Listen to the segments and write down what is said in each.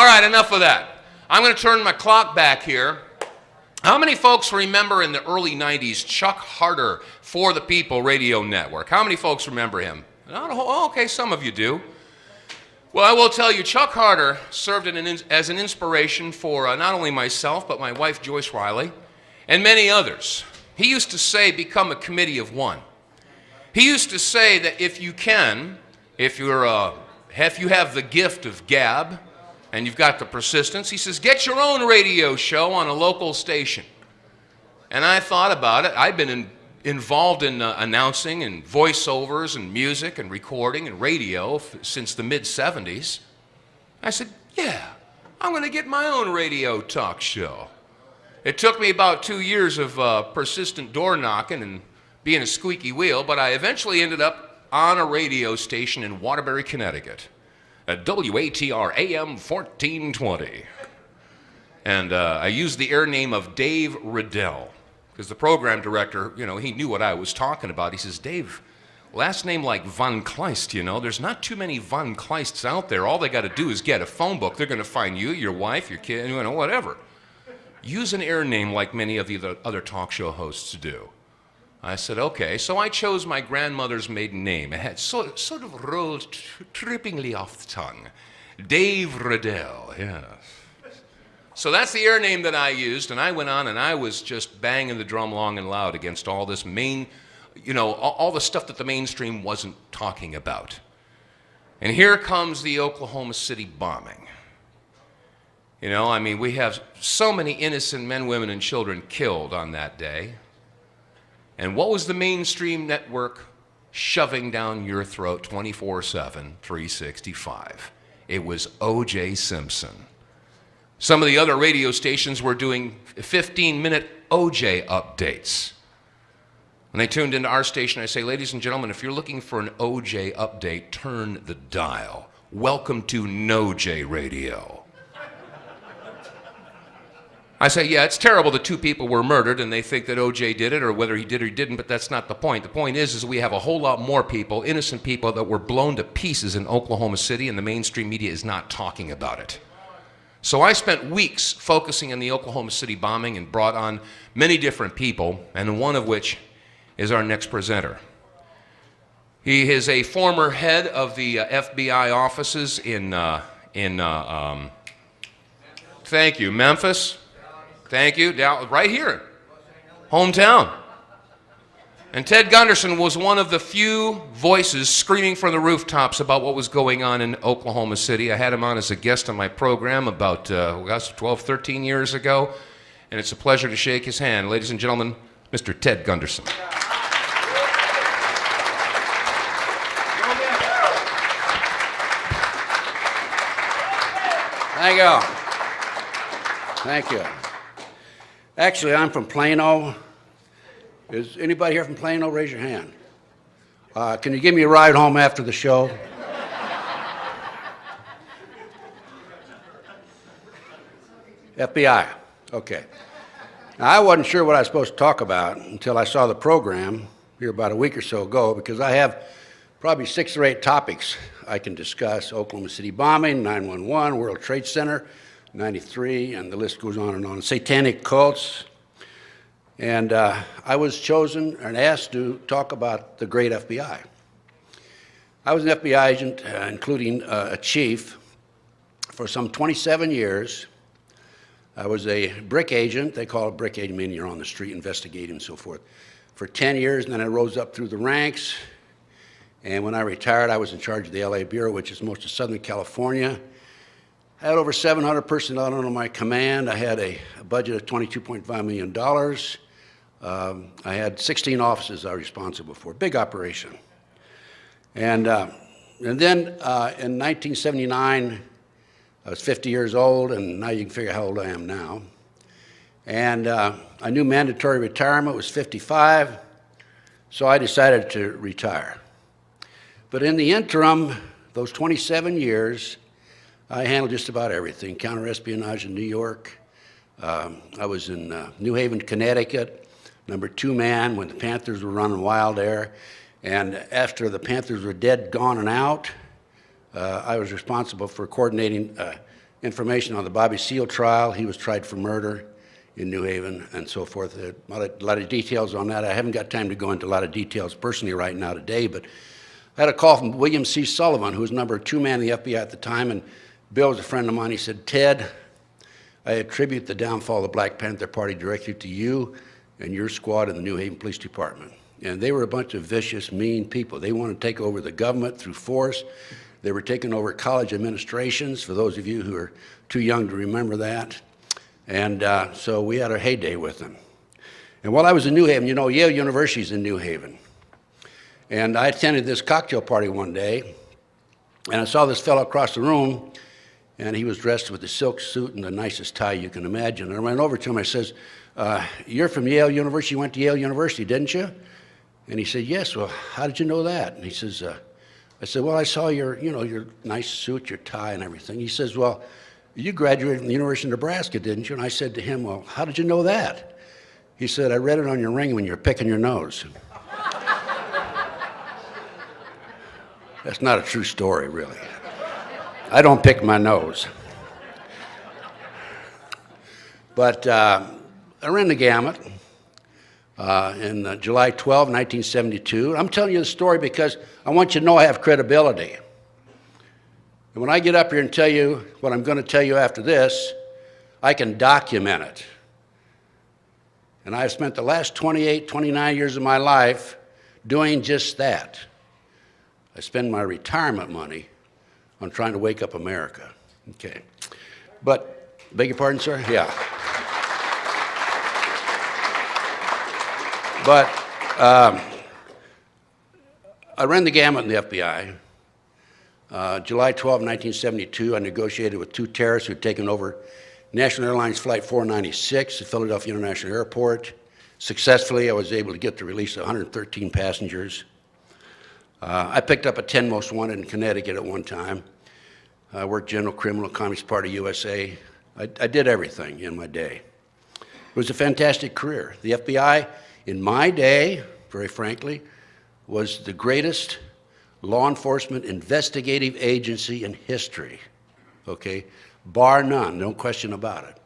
right, enough of that. I'm going to turn my clock back here. How many folks remember in the early 90s Chuck Harder for the People Radio Network? How many folks remember him? Okay, some of you do. Well, I will tell you, Chuck Harder served as an inspiration for not only myself, but my wife Joyce Riley, and many others. He used to say, become a committee of one. He used to say that if you have the gift of gab, and you've got the persistence, he says, get your own radio show on a local station. And I thought about it. I've been involved in announcing and voiceovers and music and recording and radio since the mid-'70s. I said, yeah, I'm going to get my own radio talk show. It took me about 2 years of persistent door knocking and being a squeaky wheel, but I eventually ended up on a radio station in Waterbury, Connecticut. At WATR AM 1420. And I used the air name of Dave Riddell, because the program director, he knew what I was talking about. He says, Dave, last name like Von Kleist, there's not too many Von Kleists out there. All they got to do is get a phone book. They're going to find you, your wife, your kid, whatever. Use an air name like many of the other talk show hosts do. I said, okay. So I chose my grandmother's maiden name. It had sort of rolled trippingly off the tongue. Dave Riddell, yes. So that's the air name that I used, and I went on and I was just banging the drum long and loud against all this all the stuff that the mainstream wasn't talking about. And here comes the Oklahoma City bombing. We have so many innocent men, women, and children killed on that day. And what was the mainstream network shoving down your throat 24/7, 365? It was O.J. Simpson. Some of the other radio stations were doing 15-minute O.J. updates. When they tuned into our station, I say, ladies and gentlemen, if you're looking for an O.J. update, turn the dial. Welcome to No J Radio. I say, yeah, it's terrible that 2 people were murdered and they think that O.J. did it, or whether he did or he didn't, but that's not the point. The point is we have a whole lot more people, innocent people, that were blown to pieces in Oklahoma City, and the mainstream media is not talking about it. So I spent weeks focusing on the Oklahoma City bombing and brought on many different people, and one of which is our next presenter. He is a former head of the F.B.I. offices in thank you, Memphis. Thank you, right here, hometown. And Ted Gunderson was one of the few voices screaming from the rooftops about what was going on in Oklahoma City. I had him on as a guest on my program about 12, 13 years ago, and it's a pleasure to shake his hand. Ladies and gentlemen, Mr. Ted Gunderson. Thank you. Thank you. Actually, I'm from Plano. Is anybody here from Plano? Raise your hand. Can you give me a ride home after the show? F.B.I. Okay. Now, I wasn't sure what I was supposed to talk about until I saw the program here about a week or so ago, because I have probably 6 or 8 topics I can discuss. Oklahoma City bombing, 9/11, World Trade Center, 93, and the list goes on and on. Satanic cults. And I was chosen and asked to talk about the great FBI. I was an FBI agent, including a chief, for some 27 years. I was a brick agent. They call it brick agent, meaning you're on the street investigating and so forth, for 10 years, and then I rose up through the ranks. And when I retired, I was in charge of the LA Bureau, which is most of Southern California. I had over 700 personnel under my command. I had a budget of $22.5 million. I had 16 offices I was responsible for. Big operation. And then in 1979, I was 50 years old, and now you can figure how old I am now. And I knew mandatory retirement was 55, so I decided to retire. But in the interim, those 27 years, I handled just about everything. Counter-espionage in New York. I was in New Haven, Connecticut, number 2 man when the Panthers were running wild there. And after the Panthers were dead, gone, and out, I was responsible for coordinating information on the Bobby Seale trial. He was tried for murder in New Haven and so forth. A lot of details on that. I haven't got time to go into a lot of details personally right now today, but I had a call from William C. Sullivan, who was number 2 man in the FBI at the time, and Bill was a friend of mine. He said, "Ted, I attribute the downfall of the Black Panther Party directly to you and your squad in the New Haven Police Department." And they were a bunch of vicious, mean people. They wanted to take over the government through force. They were taking over college administrations, for those of you who are too young to remember that. And so we had our heyday with them. And while I was in New Haven, you know, Yale University's in New Haven. And I attended this cocktail party one day, and I saw this fellow across the room, and he was dressed with a silk suit and the nicest tie you can imagine. And I went over to him, I says, "You're from Yale University, you went to Yale University, didn't you?" And he said, "Yes." "Well, how did you know that?" And he says, I said, "Well, I saw your nice suit, your tie and everything." He says, "Well, you graduated from the University of Nebraska, didn't you?" And I said to him, "Well, how did you know that?" He said, "I read it on your ring when you were picking your nose." That's not a true story, really. I don't pick my nose. But I ran the gamut in July 12, 1972. I'm telling you the story because I want you to know I have credibility. And when I get up here and tell you what I'm going to tell you after this, I can document it. And I've spent the last 28, 29 years of my life doing just that. I spend my retirement money on trying to wake up America. Okay. But, beg your pardon, sir? Yeah. But I ran the gamut in the FBI. July 12, 1972, I negotiated with 2 terrorists who had taken over National Airlines Flight 496 at Philadelphia International Airport. Successfully, I was able to get the release of 113 passengers. I picked up a 10 most wanted in Connecticut at one time. I worked general criminal, Communist Party USA. I did everything in my day. It was a fantastic career. The FBI, in my day, very frankly, was the greatest law enforcement investigative agency in history, okay? Bar none, no question about it.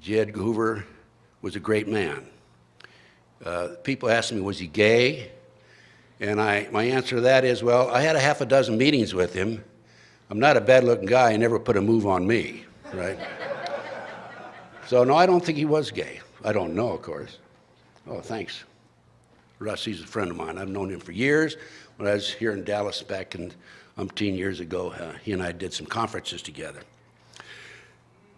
J. Edgar Hoover was a great man. People asked me, was he gay? And my answer to that is, well, I had a half a dozen meetings with him. I'm not a bad-looking guy. He never put a move on me, right? So, no, I don't think he was gay. I don't know, of course. Oh, thanks. Russ, he's a friend of mine. I've known him for years. When I was here in Dallas back in umpteen years ago, he and I did some conferences together.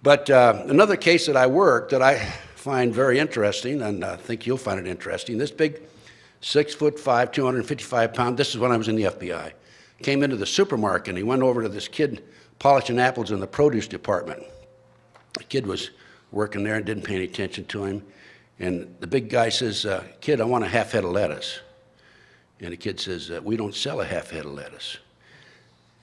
But another case that I worked that I find very interesting, and I think you'll find it interesting, this big 6'5", 255-pound, this is when I was in the FBI, came into the supermarket and he went over to this kid polishing apples in the produce department. The kid was working there and didn't pay any attention to him. And the big guy says, "Kid, I want a half head of lettuce." And the kid says, "We don't sell a half head of lettuce."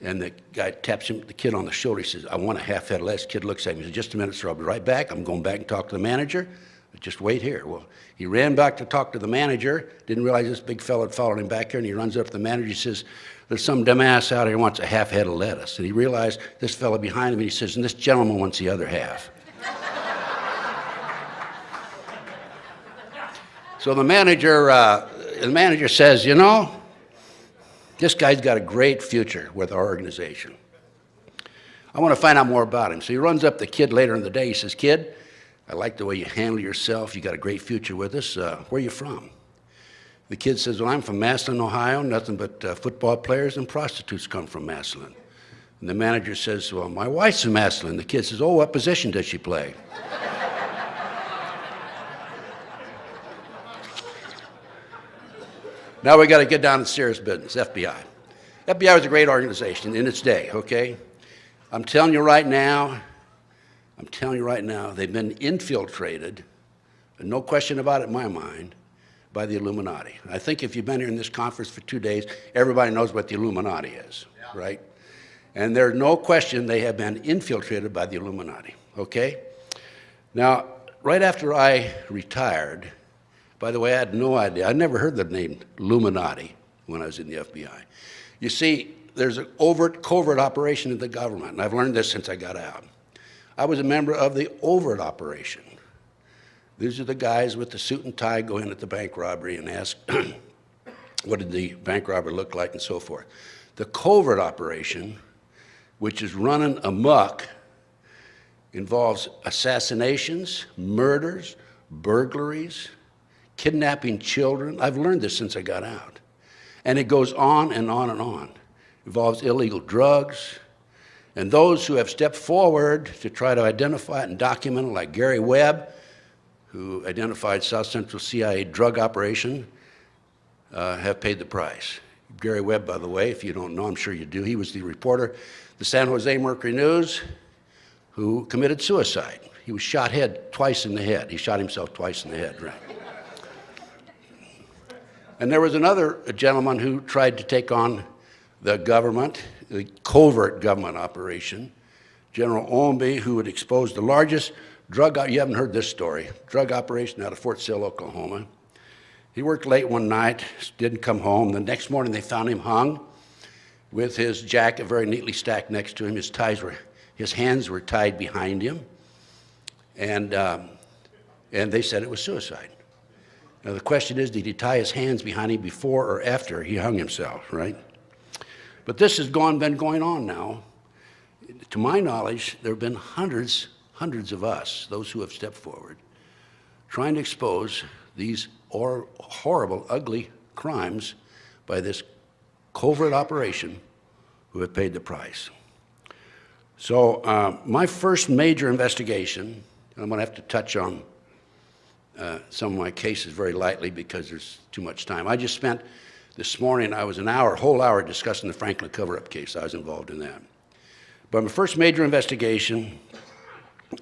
And the guy taps the kid on the shoulder. He says, "I want a half head of lettuce." The kid looks at me and says, "Just a minute, sir, I'll be right back. I'm going back and talk to the manager. Just wait here." Well, he ran back to talk to the manager, didn't realize this big fella had followed him back here, and he runs up to the manager. He says, "There's some dumbass out here who wants a half head of lettuce." And he realized this fella behind him, and he says, "And this gentleman wants the other half." So the manager says, "You know, this guy's got a great future with our organization. I want to find out more about him." So he runs up to the kid later in the day. He says, "Kid, I like the way you handle yourself. You got a great future with us. Where are you from?" The kid says, "Well, I'm from Massillon, Ohio. Nothing but football players and prostitutes come from Massillon." And the manager says, "Well, my wife's from Massillon." The kid says, "Oh, what position does she play?" Now we got to get down to serious business, FBI. FBI was a great organization in its day, okay? I'm telling you right now, they've been infiltrated, and no question about it in my mind, by the Illuminati. I think if you've been here in this conference for 2 days, everybody knows what the Illuminati is, right? And there's no question they have been infiltrated by the Illuminati, okay? Now, right after I retired, by the way, I had no idea. I never heard the name Illuminati when I was in the FBI. You see, there's an covert operation in the government, and I've learned this since I got out. I was a member of the overt operation. These are the guys with the suit and tie go in at the bank robbery and ask, what did the bank robber look like and so forth. The covert operation, which is running amok, involves assassinations, murders, burglaries, kidnapping children. I've learned this since I got out. And it goes on and on and on. It involves illegal drugs. And those who have stepped forward to try to identify it and document it, like Gary Webb, who identified South Central CIA drug operation, have paid the price. Gary Webb, by the way, if you don't know, I'm sure you do, he was the reporter, the San Jose Mercury News, who committed suicide. He was shot twice in the head. He shot himself twice in the head, right? And there was another gentleman who tried to take on the government, the covert government operation, General Ownby, who had exposed the largest you haven't heard this story, drug operation out of Fort Sill, Oklahoma. He worked late one night, didn't come home. The next morning they found him hung with his jacket very neatly stacked next to him. His hands were tied behind him, and they said it was suicide. Now the question is, did he tie his hands behind him before or after he hung himself, right? But this has been going on now. To my knowledge, there have been hundreds of us, those who have stepped forward, trying to expose these horrible, ugly crimes by this covert operation who have paid the price. So my first major investigation, and I'm going to have to touch on some of my cases very lightly because there's too much time. I just spent this morning, I was whole hour discussing the Franklin cover-up case. I was involved in that. But my first major investigation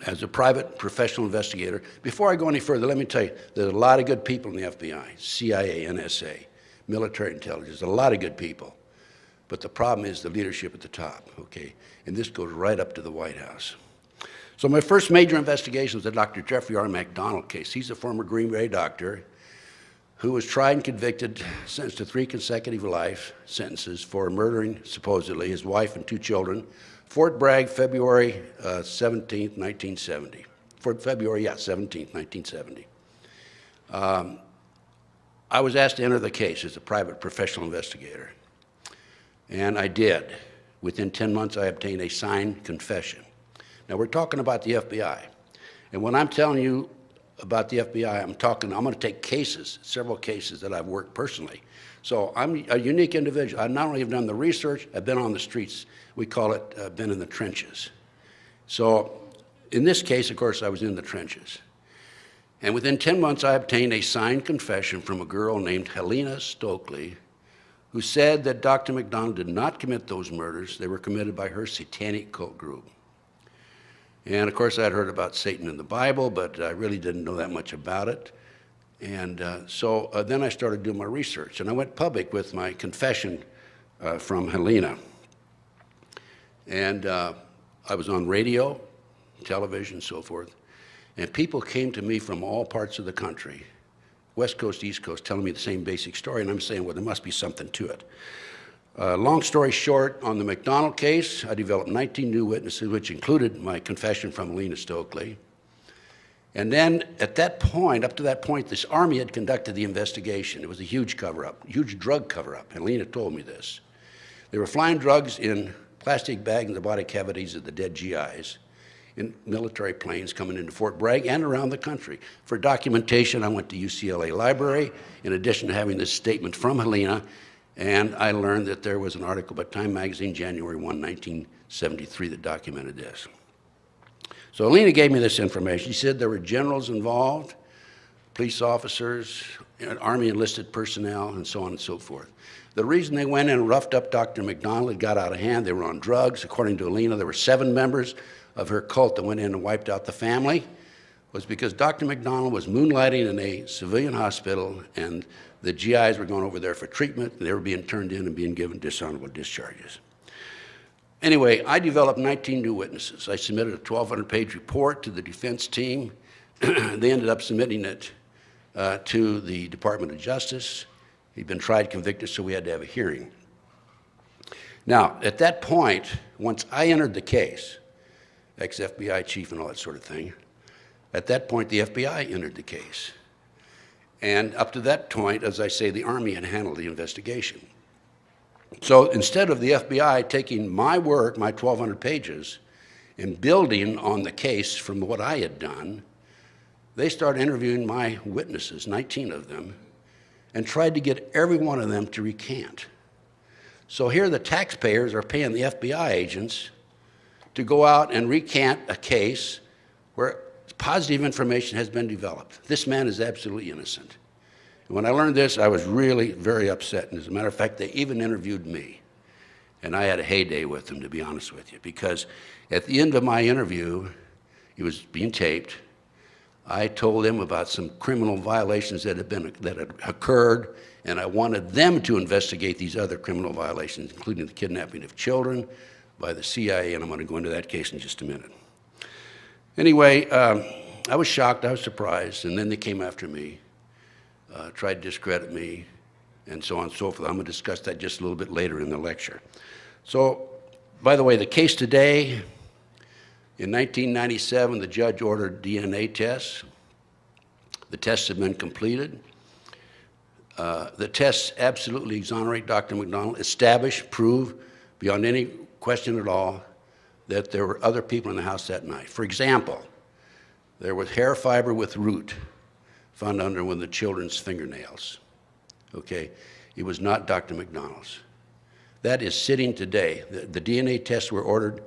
as a private professional investigator, before I go any further, let me tell you, there's a lot of good people in the FBI, CIA, NSA, military intelligence, a lot of good people. But the problem is the leadership at the top, okay? And this goes right up to the White House. So my first major investigation was the Dr. Jeffrey R. McDonald case. He's a former Green Bay doctor who was tried and convicted, sentenced to 3 consecutive life sentences for murdering, supposedly, his wife and 2 children, Fort Bragg, February 17th, 1970. February 17th, 1970. I was asked to enter the case as a private professional investigator, and I did. Within 10 months, I obtained a signed confession. Now, we're talking about the FBI, and when I'm telling you about the FBI, I'm going to take cases, several cases that I've worked personally. So I'm a unique individual. I not only have done the research, I've been on the streets. We call it been in the trenches. So in this case, of course, I was in the trenches. And within 10 months, I obtained a signed confession from a girl named Helena Stokely, who said that Dr. McDonald did not commit those murders. They were committed by her satanic cult group. And of course, I'd heard about Satan in the Bible, but I really didn't know that much about it. And so then I started doing my research, and I went public with my confession from Helena. And I was on radio, television, so forth, and people came to me from all parts of the country, West Coast, East Coast, telling me the same basic story, and I'm saying, well, there must be something to it. Long story short, on the McDonald case, I developed 19 new witnesses, which included my confession from Helena Stokely. And then at that point, up to that point, this Army had conducted the investigation. It was a huge cover-up, huge drug cover-up. Helena told me this. They were flying drugs in plastic bags in the body cavities of the dead GIs in military planes coming into Fort Bragg and around the country. For documentation, I went to UCLA Library, in addition to having this statement from Helena, and I learned that there was an article by Time Magazine, January 1, 1973, that documented this. So Helena gave me this information. She said there were generals involved, police officers, Army enlisted personnel, and so on and so forth. The reason they went in and roughed up Dr. McDonald, it got out of hand. They were on drugs. According to Helena, there were 7 members of her cult that went in and wiped out the family, was because Dr. McDonald was moonlighting in a civilian hospital, and the GIs were going over there for treatment, and they were being turned in and being given dishonorable discharges. Anyway, I developed 19 new witnesses. I submitted a 1,200-page report to the defense team. They ended up submitting it to the Department of Justice. He'd been tried, convicted, so we had to have a hearing. Now, at that point, once I entered the case, ex-FBI chief and all that sort of thing. At that point, the FBI entered the case. And up to that point, as I say, the Army had handled the investigation. So instead of the FBI taking my work, my 1,200 pages, and building on the case from what I had done, they started interviewing my witnesses, 19 of them, and tried to get every one of them to recant. So here the taxpayers are paying the FBI agents to go out and recant a case where positive information has been developed. This man is absolutely innocent. And when I learned this, I was really very upset. And as a matter of fact, they even interviewed me. And I had a heyday with them, to be honest with you, because at the end of my interview, it was being taped, I told them about some criminal violations that had occurred, and I wanted them to investigate these other criminal violations, including the kidnapping of children by the CIA, and I'm going to go into that case in just a minute. Anyway, I was shocked, I was surprised, and then they came after me, tried to discredit me, and so on and so forth. I'm going to discuss that just a little bit later in the lecture. So, by the way, the case today, in 1997, the judge ordered DNA tests. The tests have been completed. The tests absolutely exonerate Dr. McDonald, establish, prove, beyond any question at all, that there were other people in the house that night. For example, there was hair fiber with root found under one of the children's fingernails. Okay, it was not Dr. McDonald's. That is sitting today. The DNA tests were ordered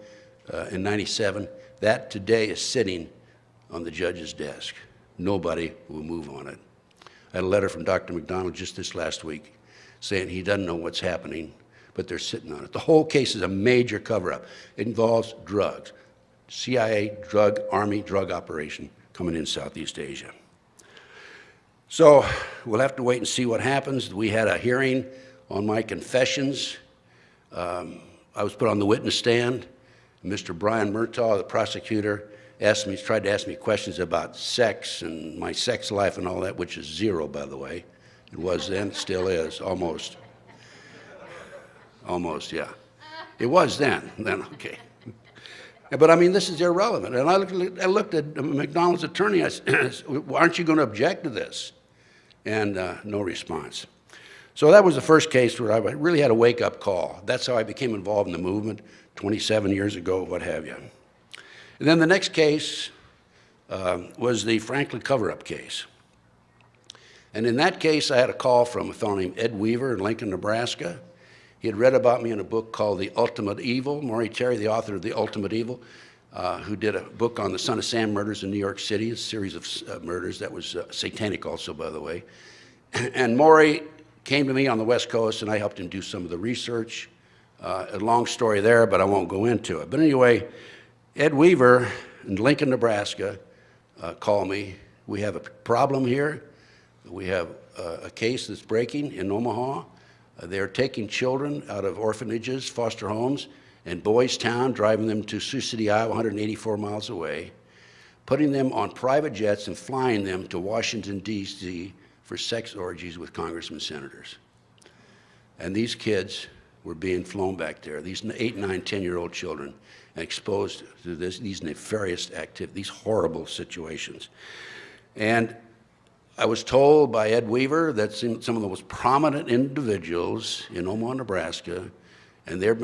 in 97. That today is sitting on the judge's desk. Nobody will move on it. I had a letter from Dr. McDonald just this last week saying he doesn't know what's happening, but they're sitting on it. The whole case is a major cover-up. It involves drugs. CIA drug, Army drug operation coming in Southeast Asia. So we'll have to wait and see what happens. We had a hearing on my confessions. I was put on the witness stand. Mr. Brian Murtaugh, the prosecutor, tried to ask me questions about sex and my sex life and all that, which is zero, by the way. It was then, still is, almost. Almost, yeah. It was then, okay. But I mean, this is irrelevant. And I looked at McDonald's attorney, I said, aren't you going to object to this? And no response. So that was the first case where I really had a wake-up call. That's how I became involved in the movement 27 years ago, what have you. And then the next case was the Franklin cover-up case. And in that case, I had a call from a fellow named Ed Weaver in Lincoln, Nebraska. He had read about me in a book called The Ultimate Evil. Maury Terry, the author of The Ultimate Evil, who did a book on the Son of Sam murders in New York City, a series of murders that was satanic also, by the way. And Maury came to me on the West Coast, and I helped him do some of the research. A long story there, but I won't go into it. But anyway, Ed Weaver in Lincoln, Nebraska, called me. We have a problem here. We have a case that's breaking in Omaha. They're taking children out of orphanages, foster homes, and Boys Town, driving them to Sioux City, Iowa, 184 miles away, putting them on private jets and flying them to Washington, D.C. for sex orgies with congressmen and senators. And these kids were being flown back there, these 8, 9, 10-year-old children, and exposed to these nefarious activities, these horrible situations. And I was told by Ed Weaver that some of the most prominent individuals in Omaha, Nebraska, and they're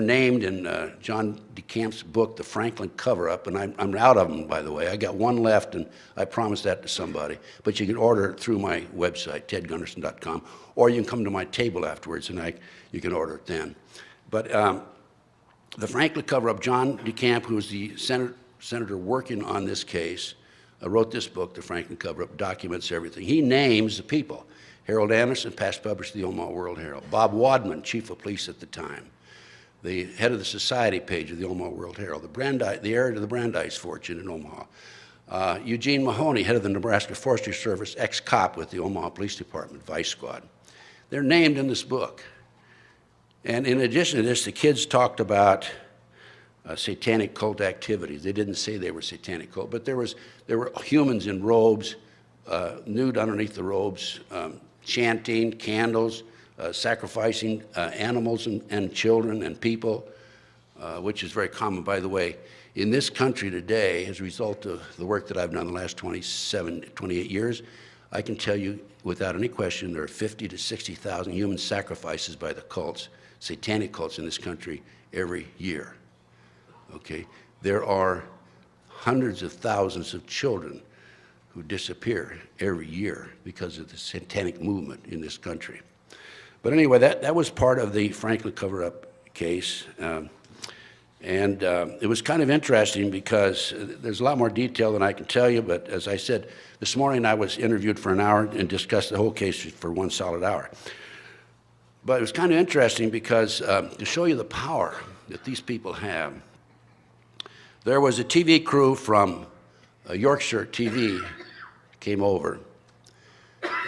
named in John DeCamp's book, The Franklin Cover-Up, and I'm out of them, by the way. I got one left, and I promised that to somebody. But you can order it through my website, tedgunderson.com, or you can come to my table afterwards, and you can order it then. But the Franklin Cover-Up, John DeCamp, who was the senator working on this case, wrote this book, The Franklin Cover-Up, documents everything. He names the people. Harold Anderson, past publisher of the Omaha World Herald. Bob Wadman, chief of police at the time. The head of the society page of the Omaha World Herald. The heir to the Brandeis fortune in Omaha. Eugene Mahoney, head of the Nebraska Forestry Service, ex-cop with the Omaha Police Department, Vice Squad. They're named in this book. And in addition to this, the kids talked about satanic cult activities. They didn't say they were satanic cult, but there were humans in robes, nude underneath the robes, chanting, candles, sacrificing animals and children and people. which is very common, by the way, in this country today, as a result of the work that I've done the last 28 years, I can tell you without any question there are 50 to 60,000 human sacrifices by the cults, satanic cults in this country every year. Okay? There are hundreds of thousands of children who disappear every year because of the satanic movement in this country. But anyway, that was part of the Franklin cover-up case. It was kind of interesting because there's a lot more detail than I can tell you, but as I said, this morning I was interviewed for an hour and discussed the whole case for one solid hour. But it was kind of interesting because to show you the power that these people have, there was a TV crew from Yorkshire TV came over,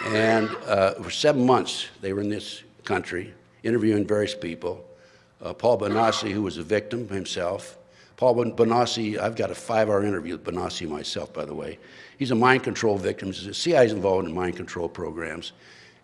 and for 7 months they were in this country interviewing various people. Paul Bonacci, who was a victim himself. Paul Bonacci, I've got a 5-hour interview with Bonacci myself, by the way. He's a mind control victim. The CIA is involved in mind control programs.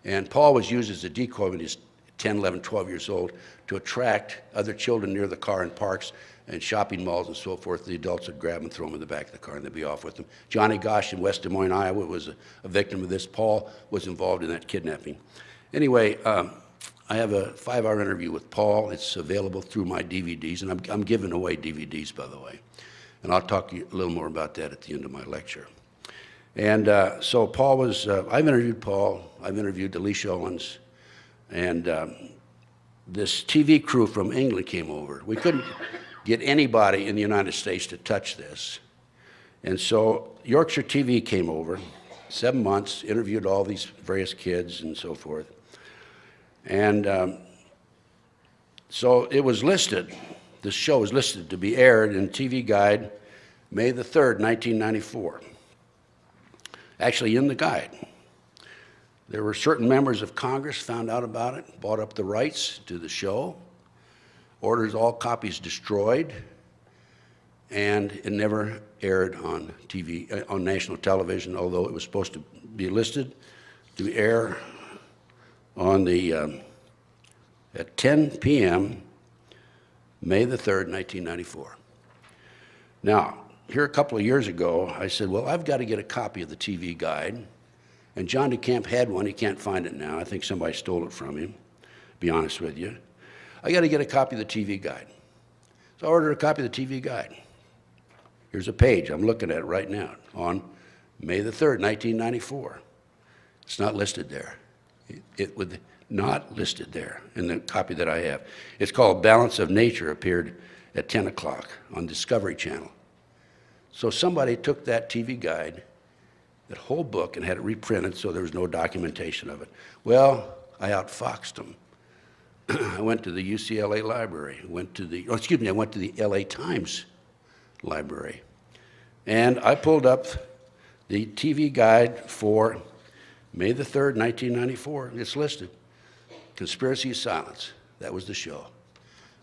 And Paul was used as a decoy when he was 10, 11, 12 years old to attract other children near the car in parks and shopping malls and so forth. The adults would grab them and throw them in the back of the car and they'd be off with them. Johnny Gosch in West Des Moines, Iowa was a victim of this. Paul was involved in that kidnapping. Anyway, I have a 5-hour interview with Paul. It's available through my DVDs, and I'm giving away DVDs, by the way. And I'll talk to you a little more about that at the end of my lecture. And so Paul was, I've interviewed Paul, I've interviewed Alicia Owens, and this TV crew from England came over. We couldn't get anybody in the United States to touch this. And so Yorkshire TV came over, 7 months, interviewed all these various kids and so forth. And so it was listed, this show was listed to be aired in TV Guide May the 3rd, 1994. Actually, in the guide, there were certain members of Congress found out about it, bought up the rights to the show, orders all copies destroyed, and it never aired on TV, on national television, although it was supposed to be listed to air on the, at 10 p.m., May the 3rd, 1994. Now, here a couple of years ago, I said, well, I've got to get a copy of the TV Guide. And John DeCamp had one. He can't find it now. I think somebody stole it from him, to be honest with you. I got to get a copy of the TV Guide. So I ordered a copy of the TV Guide. Here's a page I'm looking at right now on May the 3rd, 1994. It's not listed there. It was not listed there in the copy that I have. It's called Balance of Nature, appeared at 10 o'clock on Discovery Channel. So somebody took that TV Guide, that whole book, and had it reprinted so there was no documentation of it. Well, I outfoxed them. I went to the UCLA library, I went to the LA Times library. And I pulled up the TV Guide for May the 3rd, 1994. It's listed. Conspiracy of Silence. That was the show.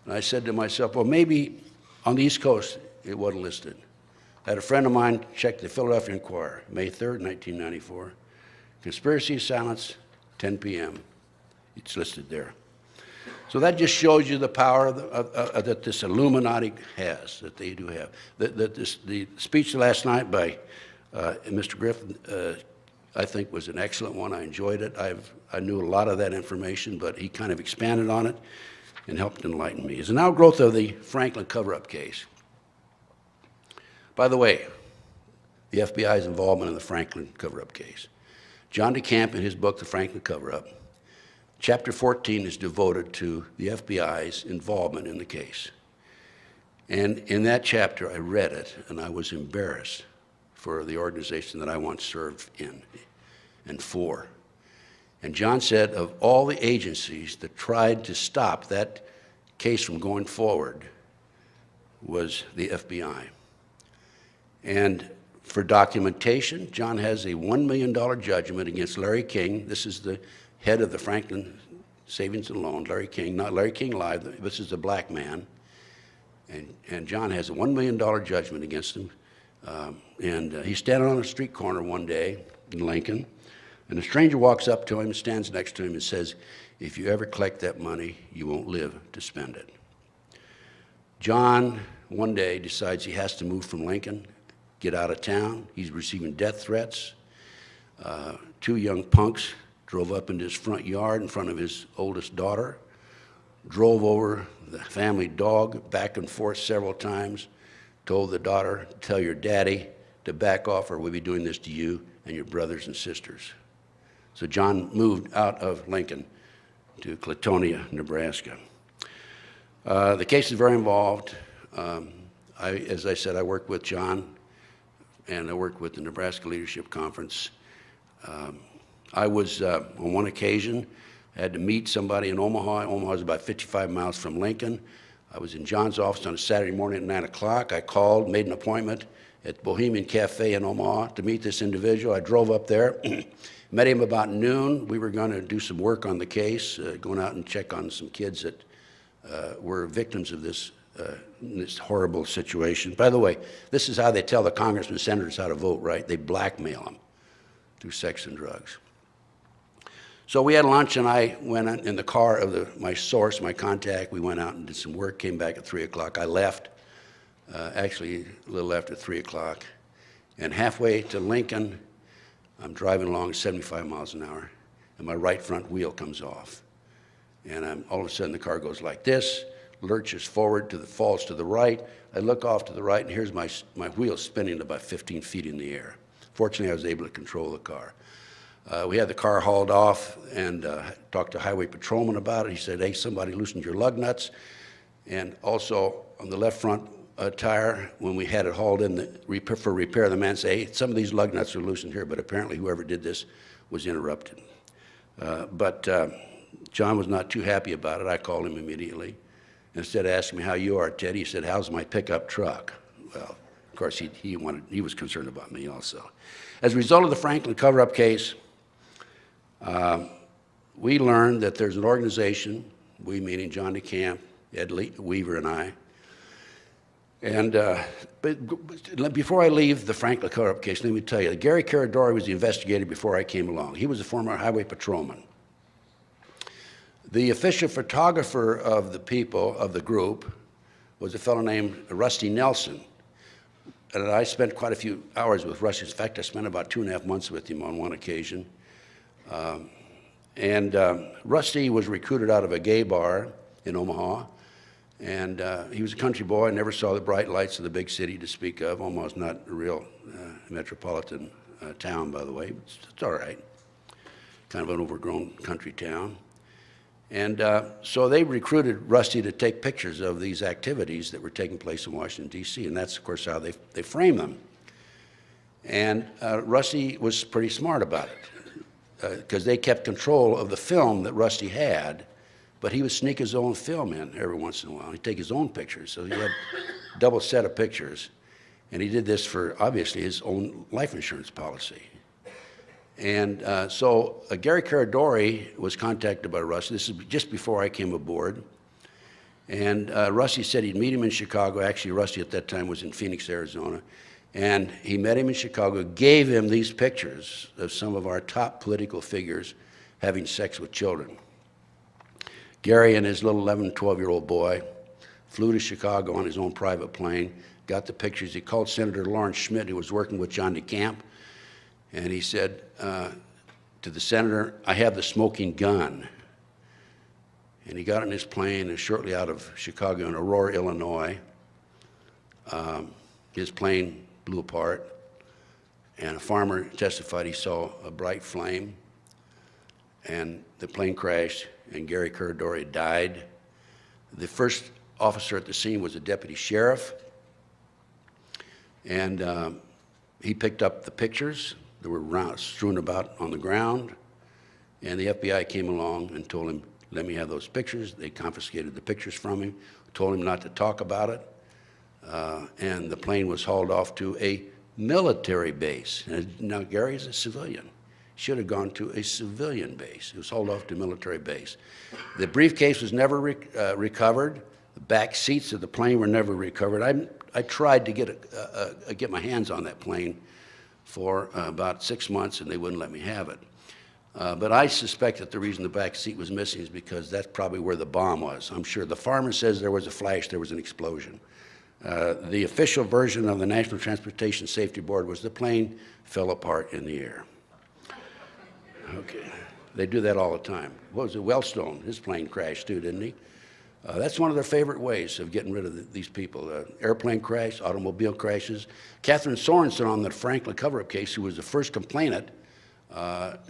And I said to myself, well, maybe on the East Coast it wasn't listed. I had a friend of mine check the Philadelphia Inquirer, May 3rd, 1994. Conspiracy of Silence, 10 p.m. It's listed there. So that just shows you the power that this Illuminati has, that they do have. The speech last night by Mr. Griffin, I think was an excellent one. I enjoyed it. I knew a lot of that information, but he kind of expanded on it and helped enlighten me. As an outgrowth of the Franklin cover-up case. By the way, the FBI's involvement in the Franklin cover-up case. John DeCamp, in his book, The Franklin Cover-Up, Chapter 14 is devoted to the FBI's involvement in the case. And in that chapter, I read it, and I was embarrassed for the organization that I once served in and for. And John said, of all the agencies that tried to stop that case from going forward was the FBI. And for documentation, John has a $1 million judgment against Larry King. This is the head of the Franklin Savings and Loan, Larry King, not Larry King Live. This is a black man. And John has a $1 million judgment against him. He's standing on a street corner one day in Lincoln, and a stranger walks up to him, stands next to him, and says, if you ever collect that money, you won't live to spend it. John, one day, decides he has to move from Lincoln, get out of town. He's receiving death threats. Two young punks drove up into his front yard in front of his oldest daughter, drove over the family dog back and forth several times, told the daughter, tell your daddy to back off or we'll be doing this to you and your brothers and sisters. So John moved out of Lincoln to Clatonia, Nebraska. The case is very involved. As I said, I worked with John and I worked with the Nebraska Leadership Conference. I was, on one occasion, I had to meet somebody in Omaha. Omaha is about 55 miles from Lincoln. I was in John's office on a Saturday morning at 9 o'clock. I called, made an appointment at Bohemian Cafe in Omaha to meet this individual. I drove up there, met him about noon. We were going to do some work on the case, going out and check on some kids that were victims of this horrible situation. By the way, this is how they tell the congressmen and senators how to vote, right? They blackmail them through sex and drugs. So we had lunch, and I went in the car of my source, my contact. We went out and did some work, came back at 3 o'clock. I left, actually a little after 3 o'clock. And halfway to Lincoln, I'm driving along 75 miles an hour, and my right front wheel comes off. And all of a sudden, the car goes like this, lurches forward, falls to the right. I look off to the right, and here's my wheel spinning about 15 feet in the air. Fortunately, I was able to control the car. We had the car hauled off and talked to Highway Patrolman about it. He said, hey, somebody loosened your lug nuts. And also on the left front tire, when we had it hauled in for repair, the man said, hey, some of these lug nuts are loosened here, but apparently whoever did this was interrupted. But John was not too happy about it. I called him immediately. Instead of asking me how you are, Ted, he said, how's my pickup truck? Well, of course, he was concerned about me also. As a result of the Franklin cover-up case, we learned that there's an organization, we meaning John DeCamp, Ed Weaver, and I. And but before I leave the Franklin cover-up case, let me tell you, Gary Caradori was the investigator before I came along. He was a former highway patrolman. The official photographer of the group, was a fellow named Rusty Nelson. And I spent quite a few hours with Rusty. In fact, I spent about 2.5 months with him on one occasion. Rusty was recruited out of a gay bar in Omaha. And he was a country boy, never saw the bright lights of the big city to speak of. Omaha's not a real metropolitan town, by the way. It's all right. Kind of an overgrown country town. And so they recruited Rusty to take pictures of these activities that were taking place in Washington, D.C., and that's, of course, how they framed them. And Rusty was pretty smart about it, because they kept control of the film that Rusty had, but he would sneak his own film in every once in a while. He'd take his own pictures, so he had a double set of pictures. And he did this for, obviously, his own life insurance policy. And so Gary Caradori was contacted by Rusty. This is just before I came aboard. And Rusty said he'd meet him in Chicago. Actually, Rusty at that time was in Phoenix, Arizona. And he met him in Chicago, gave him these pictures of some of our top political figures having sex with children. Gary and his little 11, 12-year-old boy flew to Chicago on his own private plane, got the pictures. He called Senator Lawrence Schmidt, who was working with John DeCamp, and he said to the senator, I have the smoking gun. And he got on his plane and shortly out of Chicago in Aurora, Illinois, his plane blew apart, and a farmer testified he saw a bright flame, and the plane crashed, and Gary Caradori died. The first officer at the scene was a deputy sheriff, and he picked up the pictures that were strewn about on the ground, and the FBI came along and told him, let me have those pictures. They confiscated the pictures from him, told him not to talk about it, and the plane was hauled off to a military base. Now, Gary's a civilian. Should have gone to a civilian base. It was hauled off to a military base. The briefcase was never recovered. The back seats of the plane were never recovered. I tried to get my hands on that plane for about 6 months, and they wouldn't let me have it. But I suspect that the reason the back seat was missing is because that's probably where the bomb was. I'm sure the farmer says there was a flash, there was an explosion. The official version of the National Transportation Safety Board was the plane fell apart in the air. Okay, they do that all the time. What was it, Wellstone? His plane crashed too, didn't he? That's one of their favorite ways of getting rid of these people. Airplane crash, automobile crashes. Catherine Sorensen on the Franklin cover-up case, who was the first complainant,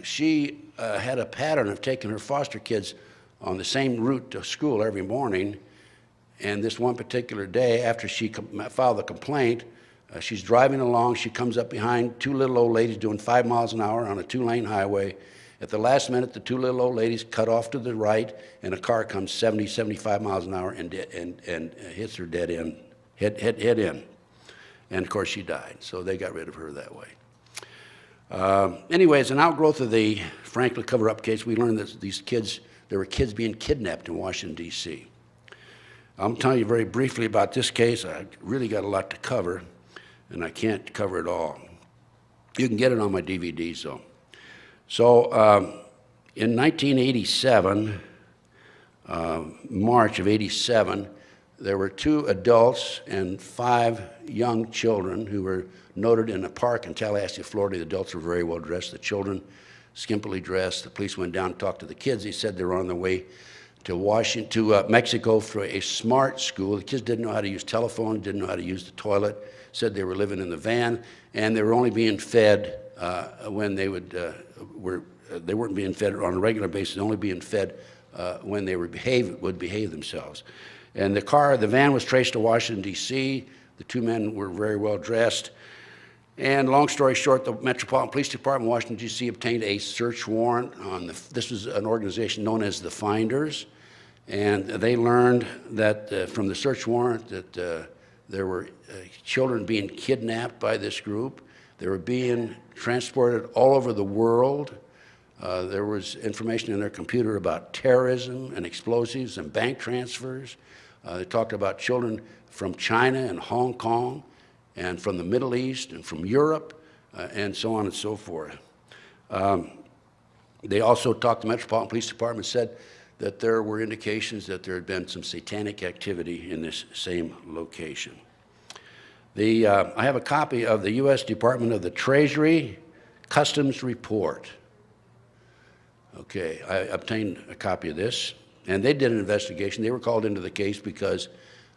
she had a pattern of taking her foster kids on the same route to school every morning. And this one particular day, after she filed the complaint, she's driving along. She comes up behind two little old ladies doing 5 miles an hour on a 2-lane highway. At the last minute, the two little old ladies cut off to the right, and a car comes 70, 75 miles an hour and hits her dead end, head in. And of course, she died. So they got rid of her that way. Anyway, as an outgrowth of the Franklin cover-up case, we learned that there were kids being kidnapped in Washington, D.C. I'm telling you very briefly about this case. I really got a lot to cover, and I can't cover it all. You can get it on my DVDs, though. So in 1987, March of '87, there were 2 adults and 5 young children who were noted in a park in Tallahassee, Florida. The adults were very well dressed. The children skimpily dressed. The police went down and talked to the kids. They said they were on their way to Mexico for a smart school. The kids didn't know how to use telephone, didn't know how to use the toilet, said they were living in the van, and they were only being fed when they they weren't being fed on a regular basis, only being fed when they would behave themselves. And the van was traced to Washington, D.C. The 2 men were very well dressed. And long story short, the Metropolitan Police Department in Washington, D.C. obtained a search warrant on this was an organization known as the Finders. And they learned that from the search warrant that there were children being kidnapped by this group. They were being transported all over the world. There was information in their computer about terrorism and explosives and bank transfers. They talked about children from China and Hong Kong and from the Middle East and from Europe and so on and so forth. They also talked, the Metropolitan Police Department said that there were indications that there had been some satanic activity in this same location. I have a copy of the U.S. Department of the Treasury Customs Report. Okay, I obtained a copy of this, and they did an investigation. They were called into the case because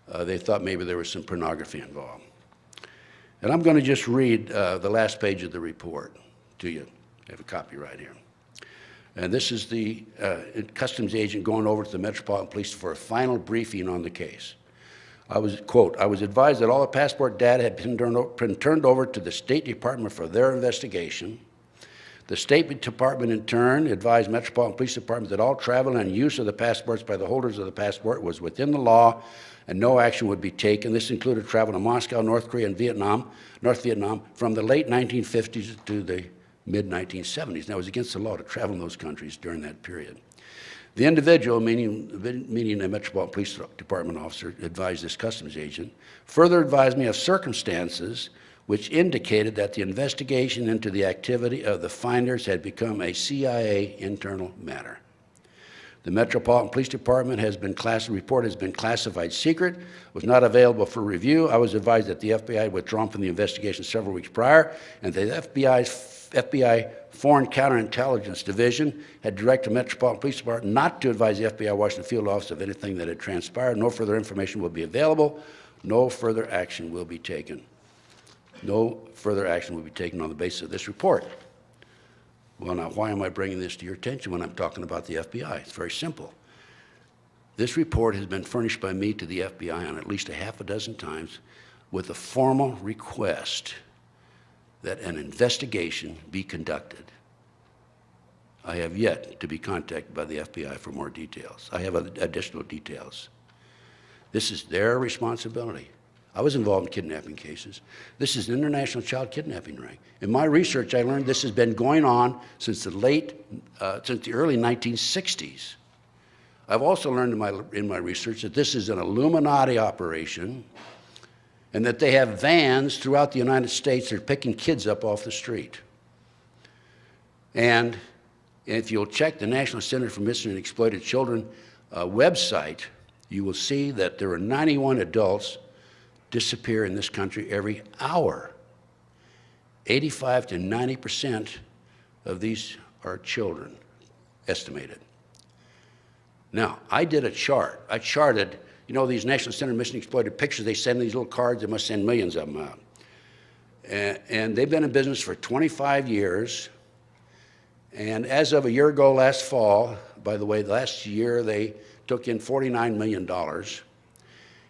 they thought maybe there was some pornography involved. And I'm going to just read the last page of the report to you. I have a copy right here. And this is the customs agent going over to the Metropolitan Police for a final briefing on the case. Quote, I was advised that all the passport data had been turned over to the State Department for their investigation. The State Department, in turn, advised Metropolitan Police Department that all travel and use of the passports by the holders of the passport was within the law and no action would be taken. This included travel to Moscow, North Korea, and North Vietnam, from the late 1950s to the mid-1970s. Now, it was against the law to travel in those countries during that period. The individual, meaning a Metropolitan Police Department officer, advised this customs agent, further advised me of circumstances which indicated that the investigation into the activity of the Finders had become a CIA internal matter. The Metropolitan Police Department report has been classified secret, was not available for review. I was advised that the FBI had withdrawn from the investigation several weeks prior, and the FBI Foreign Counterintelligence Division had directed the Metropolitan Police Department not to advise the FBI Washington Field Office of anything that had transpired. No further information will be available. No further action will be taken. No further action will be taken on the basis of this report. Well, now, why am I bringing this to your attention when I'm talking about the FBI? It's very simple. This report has been furnished by me to the FBI on at least a half a dozen times with a formal request that an investigation be conducted. I have yet to be contacted by the FBI for more details. I have additional details. This is their responsibility. I was involved in kidnapping cases. This is an international child kidnapping ring. In my research, I learned this has been going on since the early 1960s. I've also learned in my research that this is an Illuminati operation and that they have vans throughout the United States that are picking kids up off the street. And And if you'll check the National Center for Missing and Exploited Children website, you will see that there are 91 adults disappear in this country every hour. 85 to 90% of these are children, estimated. Now, I did a chart. I charted, you know, these National Center for Missing and Exploited pictures, they send these little cards, they must send millions of them out. And they've been in business for 25 years. And as of a year ago last fall, by the way, last year they took in $49 million.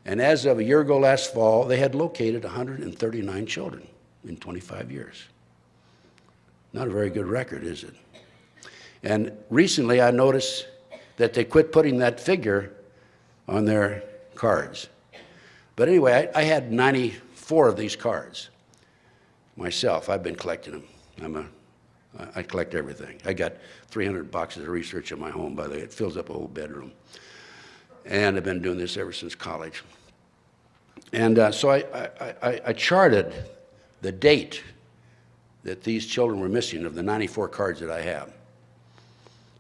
And as of a year ago last fall, they had located 139 children in 25 years. Not a very good record, is it? And recently I noticed that they quit putting that figure on their cards. But anyway, I had 94 of these cards myself. I've been collecting them. I collect everything. I got 300 boxes of research in my home, by the way. It fills up a whole bedroom. And I've been doing this ever since college. And so I charted the date that these children were missing of the 94 cards that I have.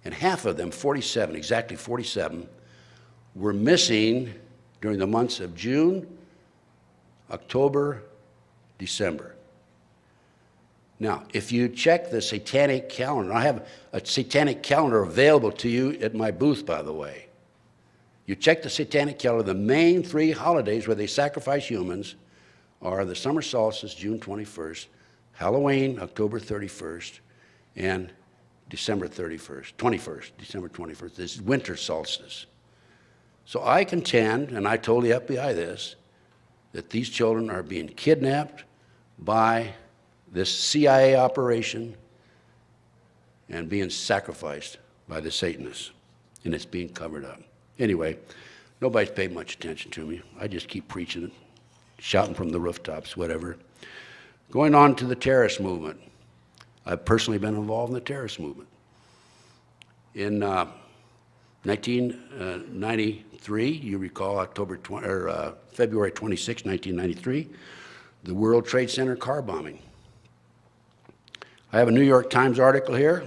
And half of them, 47, exactly 47, were missing during the months of June, October, December. Now, if you check the satanic calendar, I have a satanic calendar available to you at my booth, by the way. You check the satanic calendar, the main 3 holidays where they sacrifice humans are the summer solstice, June 21st, Halloween, October 31st, and December 21st, December 21st. This is winter solstice. So I contend, and I told the FBI this, that these children are being kidnapped by this CIA operation and being sacrificed by the Satanists, and it's being covered up. Anyway, nobody's paid much attention to me. I just keep preaching it, shouting from the rooftops, whatever. Going on to the terrorist movement. I've personally been involved in the terrorist movement. In 1993, you recall February 26, 1993, the World Trade Center car bombing. I have a New York Times article here,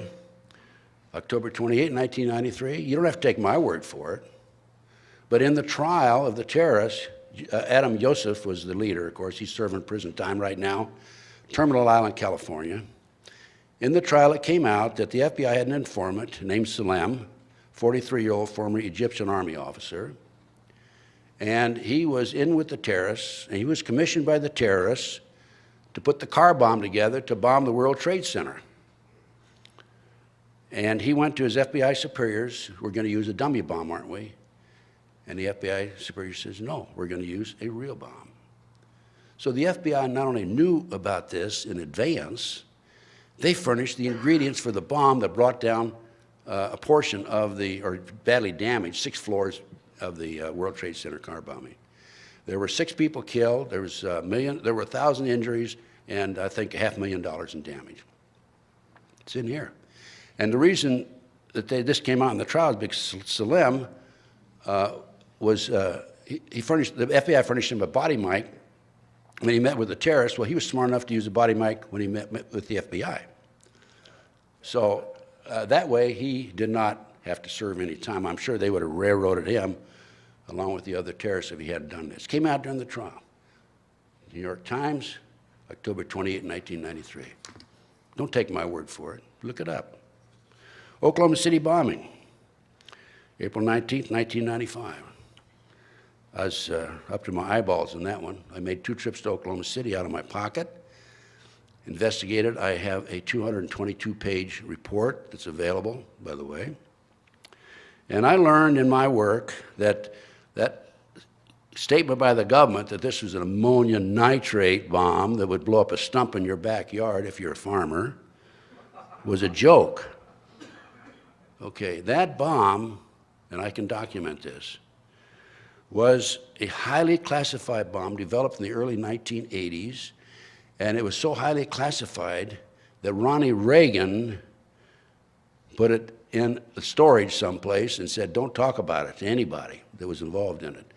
October 28, 1993. You don't have to take my word for it. But in the trial of the terrorists, Adam Yosef was the leader, of course. He's serving prison time right now, Terminal Island, California. In the trial, it came out that the FBI had an informant named Salem, 43-year-old former Egyptian army officer. And he was in with the terrorists, and he was commissioned by the terrorists to put the car bomb together to bomb the World Trade Center. And he went to his FBI superiors. We're going to use a dummy bomb, aren't we? And the FBI superior says, no, we're going to use a real bomb. So the FBI not only knew about this in advance, they furnished the ingredients for the bomb that brought down a portion of or badly damaged 6 floors of the World Trade Center car bombing. There were 6 people killed, there were 1,000 injuries, and I think $500,000 in damage. It's in here. And the reason that this came out in the trial is because Salem the FBI furnished him a body mic when he met with the terrorists. Well, he was smart enough to use a body mic when he met with the FBI. So that way, he did not have to serve any time. I'm sure they would have railroaded him along with the other terrorists if he had done this. Came out during the trial. New York Times, October 28, 1993. Don't take my word for it. Look it up. Oklahoma City bombing, April 19, 1995. I was up to my eyeballs in that one. I made 2 trips to Oklahoma City out of my pocket. Investigated. I have a 222-page report that's available, by the way. And I learned in my work that statement by the government that this was an ammonia nitrate bomb that would blow up a stump in your backyard if you're a farmer was a joke. Okay, that bomb, and I can document this, was a highly classified bomb developed in the early 1980s, and it was so highly classified that Ronnie Reagan put it in storage someplace and said, don't talk about it to anybody that was involved in it.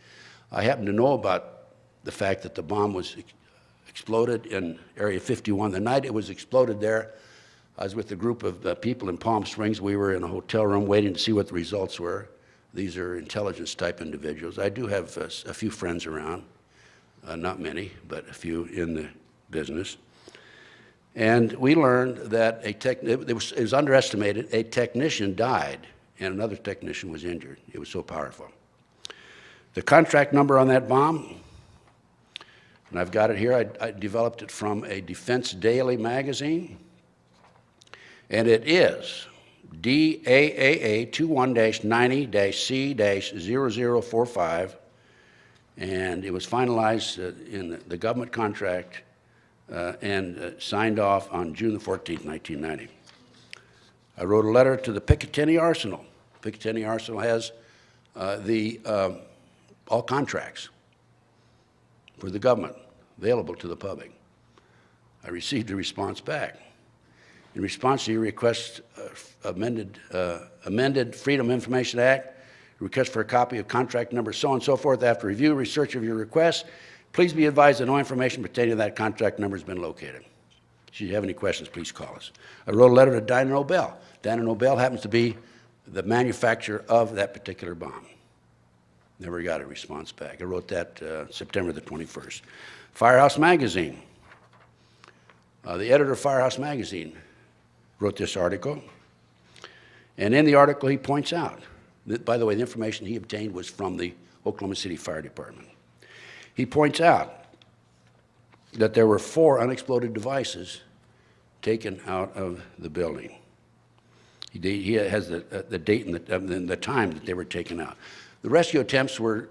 I happen to know about the fact that the bomb was exploded in Area 51. The night it was exploded there, I was with a group of people in Palm Springs. We were in a hotel room waiting to see what the results were. These are intelligence-type individuals. I do have a few friends around, not many, but a few in the business. And we learned that it was underestimated. A technician died, and another technician was injured. It was so powerful. The contract number on that bomb, and I've got it here. I developed it from a Defense Daily magazine, and it is DAAA 21-90-C-0045, and it was finalized in the government contract and signed off on June the 14th, 1990. I wrote a letter to the Picatinny Arsenal. Picatinny Arsenal has all contracts for the government available to the public. I received a response back. In response to your request, amended Freedom of Information Act, request for a copy of contract number so on and so forth. After review, research of your request, please be advised that no information pertaining to that contract number has been located. Should you have any questions, please call us. I wrote a letter to Dyno Nobel. Dyno Nobel happens to be the manufacturer of that particular bomb. Never got a response back. I wrote that September the 21st. Firehouse Magazine. The editor of Firehouse Magazine wrote this article. And in the article, he points out that, by the way, the information he obtained was from the Oklahoma City Fire Department. He points out that there were 4 unexploded devices taken out of the building. He has the date and the time that they were taken out. The rescue attempts were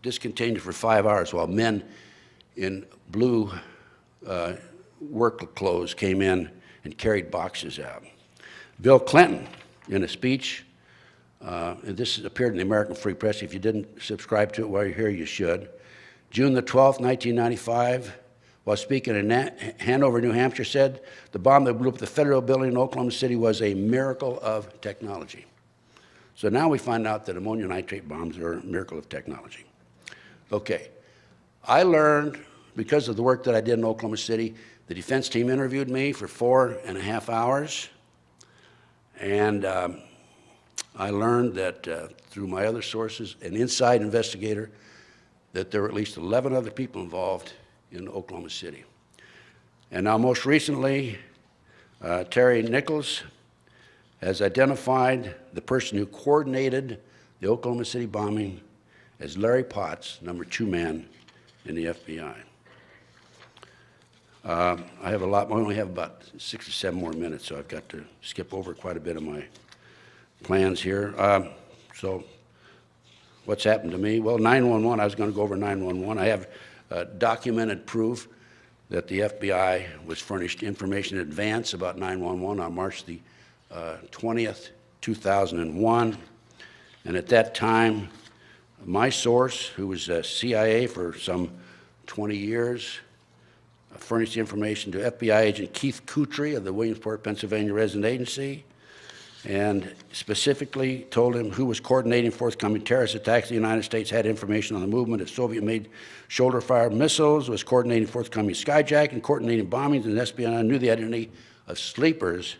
discontinued for 5 hours while men in blue work clothes came in and carried boxes out. Bill Clinton, in a speech, and this appeared in the American Free Press. If you didn't subscribe to it while you're here, you should. June the 12th, 1995, while speaking in Hanover, New Hampshire, said the bomb that blew up the federal building in Oklahoma City was a miracle of technology. So now we find out that ammonium nitrate bombs are a miracle of technology. Okay, I learned, because of the work that I did in Oklahoma City, the defense team interviewed me for 4.5 hours, and I learned that through my other sources, an inside investigator, that there were at least 11 other people involved in Oklahoma City. And now most recently, Terry Nichols has identified the person who coordinated the Oklahoma City bombing as Larry Potts, number 2 man in the FBI. I have a lot, I only have about 6 or 7 more minutes, so I've got to skip over quite a bit of my plans here. So what's happened to me? Well, 911, I was going to go over 911. I have documented proof that the FBI was furnished information in advance about 911 on March the 20th, 2001. And at that time, my source, who was CIA for some 20 years, furnished the information to FBI agent Keith Kutry of the Williamsport, Pennsylvania Resident Agency, and specifically told him who was coordinating forthcoming terrorist attacks. The United States had information on the movement of Soviet-made shoulder-fired missiles, was coordinating forthcoming skyjacking, coordinating bombings, and espionage, knew the identity of sleepers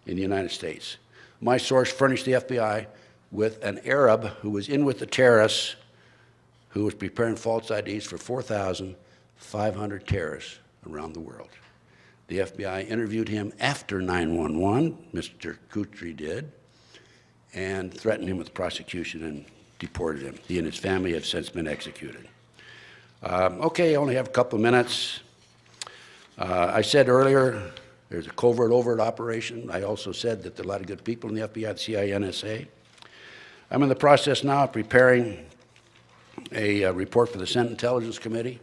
in the United States. My source furnished the FBI with an Arab who was in with the terrorists, who was preparing false IDs for 4,500 terrorists around the world. The FBI interviewed him after 9/11, Mr. Kutry did, and threatened him with prosecution and deported him. He and his family have since been executed. Okay, I only have a couple of minutes. I said earlier there's a covert-overt operation. I also said that there are a lot of good people in the FBI, the CIA, NSA. I'm in the process now of preparing a report for the Senate Intelligence Committee.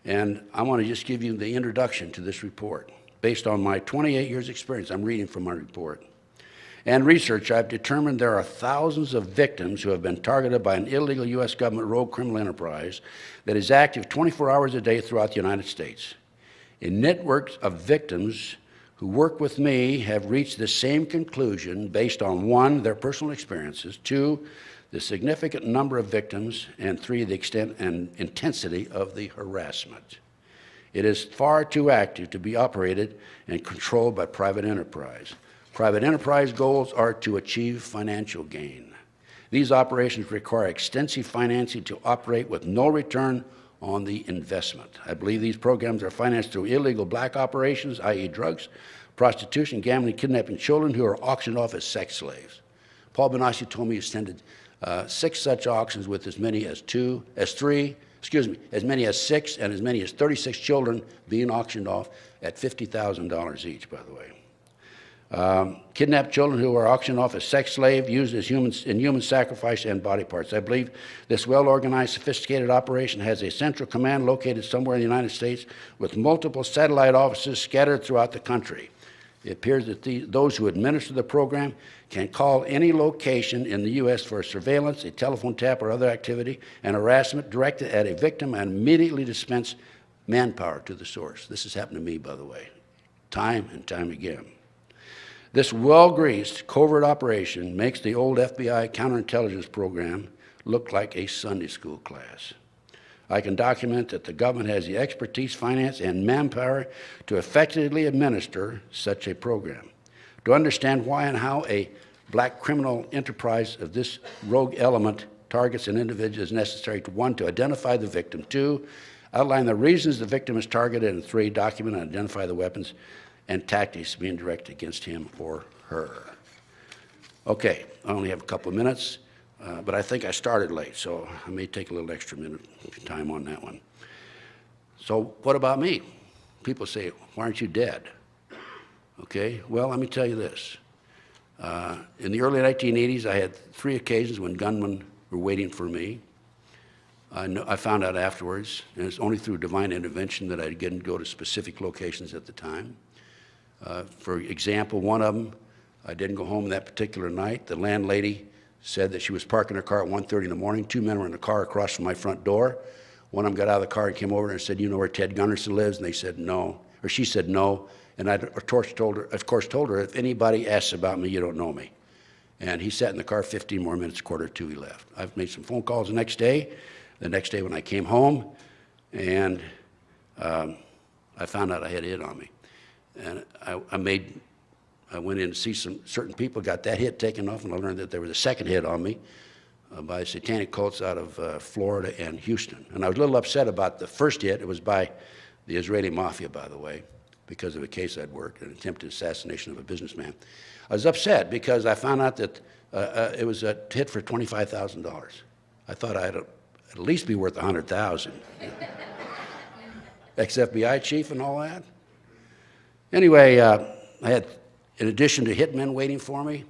And I want to just give you the introduction to this report. Based on my 28 years experience, I'm reading from my report, and research, I've determined there are thousands of victims who have been targeted by an illegal U.S. government rogue criminal enterprise that is active 24 hours a day throughout the United States. A network of victims who work with me have reached the same conclusion based on 1, their personal experiences, 2, the significant number of victims, and 3, the extent and intensity of the harassment. It is far too active to be operated and controlled by private enterprise. Private enterprise goals are to achieve financial gain. These operations require extensive financing to operate with no return on the investment. I believe these programs are financed through illegal black operations, i.e. drugs, prostitution, gambling, kidnapping children who are auctioned off as sex slaves. Paul Benassi told me he attended 6 such auctions with as many as 6 and as many as 36 children being auctioned off at $50,000 each, by the way. Kidnapped children who are auctioned off as sex slaves, used as human sacrifice and body parts. I believe this well-organized, sophisticated operation has a central command located somewhere in the United States with multiple satellite offices scattered throughout the country. It appears that those who administer the program can call any location in the U.S. for surveillance, a telephone tap, or other activity, and harassment directed at a victim and immediately dispense manpower to the source. This has happened to me, by the way, time and time again. This well-greased covert operation makes the old FBI counterintelligence program look like a Sunday school class. I can document that the government has the expertise, finance, and manpower to effectively administer such a program. To understand why and how a black criminal enterprise of this rogue element targets an individual is necessary to 1, to identify the victim, 2, outline the reasons the victim is targeted, and 3, document and identify the weapons and tactics being directed against him or her. Okay, I only have a couple of minutes, but I think I started late, so I may take a little extra minute time on that one. So what about me? People say, why aren't you dead? Okay, well, let me tell you this. In the early 1980s, I had 3 occasions when gunmen were waiting for me. I found out afterwards, and it's only through divine intervention that I didn't go to specific locations at the time. For example, one of them, I didn't go home that particular night. The landlady said that she was parking her car at 1:30 in the morning. 2 men were in the car across from my front door. One of them got out of the car and came over and said, you know where Ted Gunderson lives? And they said no, or she said no. And I, of course, told her, if anybody asks about me, you don't know me. And he sat in the car 15 more minutes, 1:45, he left. I've made some phone calls the next day when I came home, and I found out I had a hit on me. And I went in to see some certain people, got that hit taken off, and I learned that there was a second hit on me by satanic cults out of Florida and Houston. And I was a little upset about the first hit. It was by the Israeli mafia, by the way, because of a case I'd worked, an attempted assassination of a businessman. I was upset because I found out that it was a hit for $25,000. I thought I'd at least be worth $100,000. Ex-F.B.I. chief and all that. Anyway, I had, in addition to hitmen waiting for me,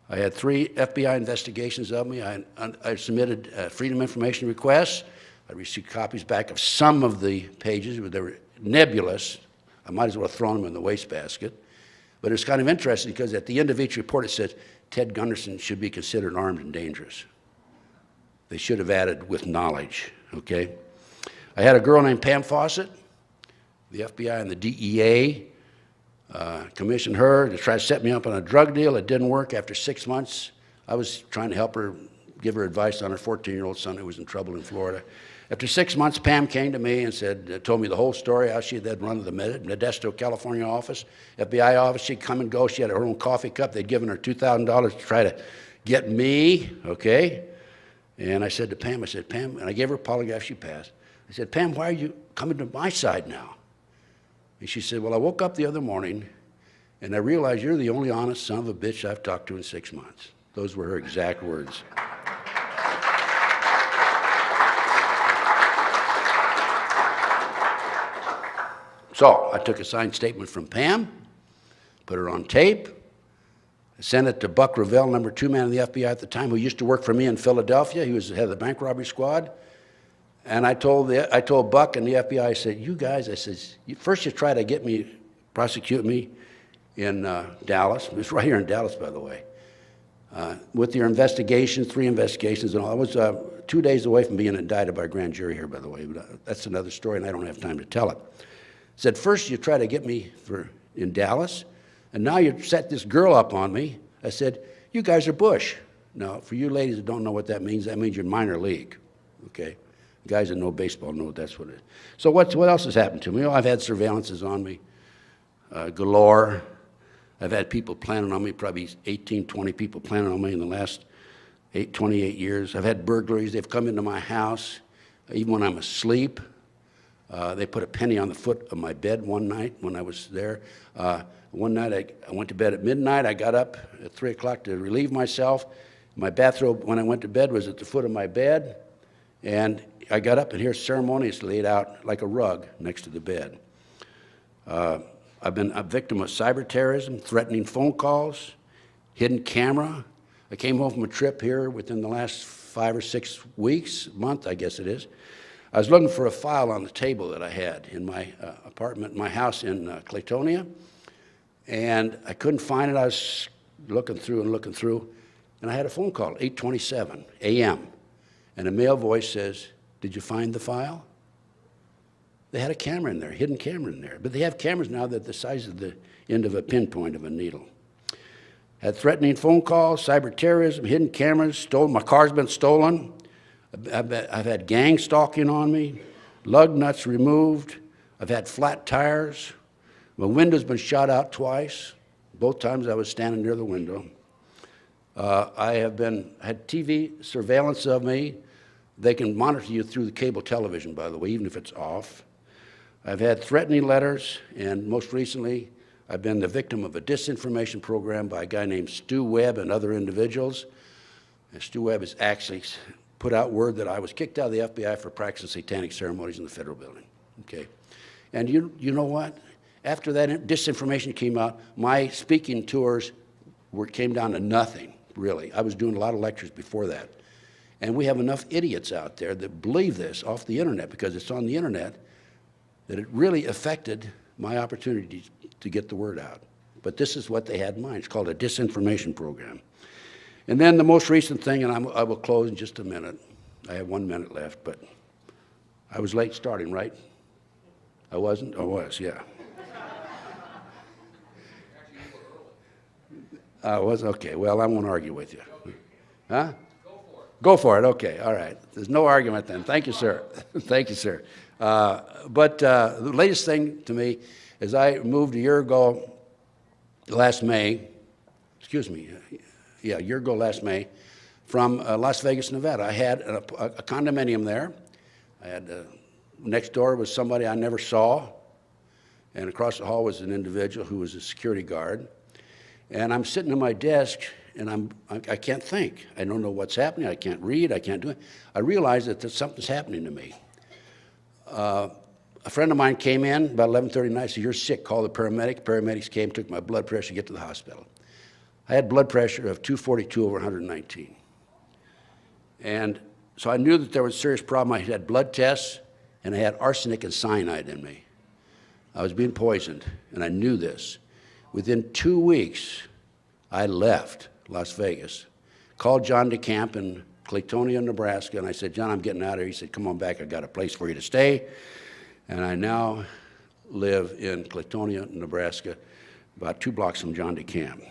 I had 3 FBI investigations of me. I submitted freedom of information requests. I received copies back of some of the pages, but they were nebulous. I might as well have thrown them in the wastebasket. But it's kind of interesting because at the end of each report it says, Ted Gunderson should be considered armed and dangerous. They should have added with knowledge, okay? I had a girl named Pam Fawcett. The FBI and the DEA commissioned her to try to set me up on a drug deal. It didn't work. After 6 months, I was trying to help her, give her advice on her 14-year-old son who was in trouble in Florida. After 6 months, Pam came to me and told me the whole story, how she had run the Modesto, California office, FBI office. She'd come and go. She had her own coffee cup. They'd given her $2,000 to try to get me, okay? And I said to Pam, Pam, and I gave her a polygraph. She passed. I said, Pam, why are you coming to my side now? And she said, well, I woke up the other morning and I realized you're the only honest son of a bitch I've talked to in 6 months. Those were her exact words. So I took a signed statement from Pam, put her on tape, I sent it to Buck Revell, number 2 man in the FBI at the time, who used to work for me in Philadelphia. He was the head of the bank robbery squad. And I told Buck and the FBI, I said, you guys, I said, first you try to prosecute me in Dallas. It was right here in Dallas, by the way. With your investigations, 3 investigations and all. I was 2 days away from being indicted by a grand jury here, by the way. But that's another story, and I don't have time to tell it. I said, first you try to get me in Dallas, and now you set this girl up on me. I said, you guys are Bush. Now, for you ladies that don't know what that means you're minor league, okay? Guys that know baseball know that's what it is. So what else has happened to me? I've had surveillances on me galore. I've had people planning on me, probably 18, 20 people planning on me in the last 28 years. I've had burglaries. They've come into my house, even when I'm asleep. They put a penny on the foot of my bed one night when I was there. One night I went to bed at midnight. I got up at 3 o'clock to relieve myself. My bathrobe when I went to bed was at the foot of my bed. And I got up and here ceremoniously laid out like a rug next to the bed. I've been a victim of cyber terrorism, threatening phone calls, hidden camera. I came home from a trip here within the last 5 or 6 weeks, month I guess it is. I was looking for a file on the table that I had in my apartment, my house in Claytonia, and I couldn't find it. I was looking through, and I had a phone call, 8:27 a.m., and a male voice says, "Did you find the file?" They had a camera in there, hidden camera in there, but they have cameras now that are the size of the end of a pinpoint of a needle. Had threatening phone calls, cyber terrorism, hidden cameras, stolen. My car's been stolen. I've had gang stalking on me, lug nuts removed. I've had flat tires. My window's been shot out twice. Both times I was standing near the window. I have had TV surveillance of me. They can monitor you through the cable television, by the way, even if it's off. I've had threatening letters, and most recently, I've been the victim of a disinformation program by a guy named Stu Webb and other individuals. And Stu Webb has actually put out word that I was kicked out of the F.B.I. for practicing satanic ceremonies in the federal building. Okay, and you know what? After that disinformation came out, my speaking tours came down to nothing, really. I was doing a lot of lectures before that. And we have enough idiots out there that believe this off the internet, because it's on the internet, that it really affected my opportunity to get the word out. But this is what they had in mind. It's called a disinformation program. And then the most recent thing, and I will close in just a minute. I have 1 minute left, but I was late starting, right? I wasn't? I was, yeah. I was? Okay, well, I won't argue with you. Huh? Go for it, okay, all right. There's no argument then. Thank you, sir. Thank you, sir. But the latest thing to me is I moved a year ago last May, a year ago last May, from Las Vegas, Nevada. I had a condominium there. I had next door was somebody I never saw, and across the hall was an individual who was a security guard. And I'm sitting at my desk, and I can't think. I don't know what's happening. I can't read. I can't do it. I realize that something's happening to me. A friend of mine came in about 11:30 at night, said, "You're sick, call the paramedic." Paramedics came, took my blood pressure to get to the hospital. I had blood pressure of 242 over 119. And so I knew that there was a serious problem. I had blood tests, and I had arsenic and cyanide in me. I was being poisoned, and I knew this. Within 2 weeks, I left Las Vegas, called John DeCamp in Claytonia, Nebraska, and I said, "John, I'm getting out of here." He said, "Come on back, I got a place for you to stay." And I now live in Claytonia, Nebraska, about 2 blocks from John DeCamp.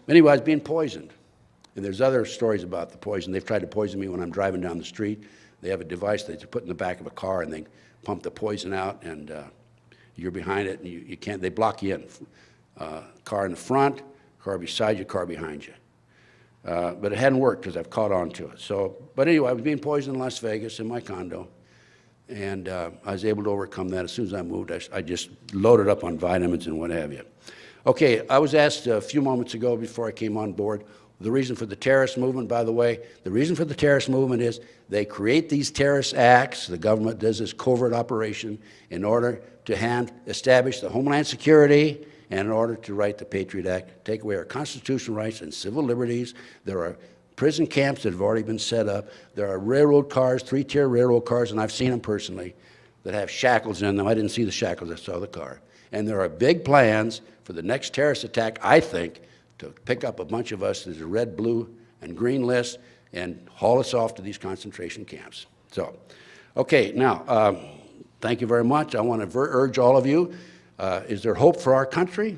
Anyway, I was being poisoned. And there's other stories about the poison. They've tried to poison me when I'm driving down the street. They have a device that you put in the back of a car, and they pump the poison out, and you're behind it, and you can't, they block you in. Car in the front, car beside you, car behind you. But it hadn't worked because I've caught on to it. But anyway, I was being poisoned in Las Vegas in my condo, and I was able to overcome that. As soon as I moved, I just loaded up on vitamins and what have you. Okay, I was asked a few moments ago before I came on board, the reason for the terrorist movement, by the way, the reason for the terrorist movement is they create these terrorist acts, the government does this covert operation in order to establish the Homeland Security and in order to write the Patriot Act, take away our constitutional rights and civil liberties. There are prison camps that have already been set up. There are railroad cars, 3-tier railroad cars, and I've seen them personally, that have shackles in them. I didn't see the shackles, I saw the car. And there are big plans for the next terrorist attack, I think, to pick up a bunch of us as a red, blue, and green list and haul us off to these concentration camps. So, okay, now, thank you very much. I want to urge all of you, is there hope for our country?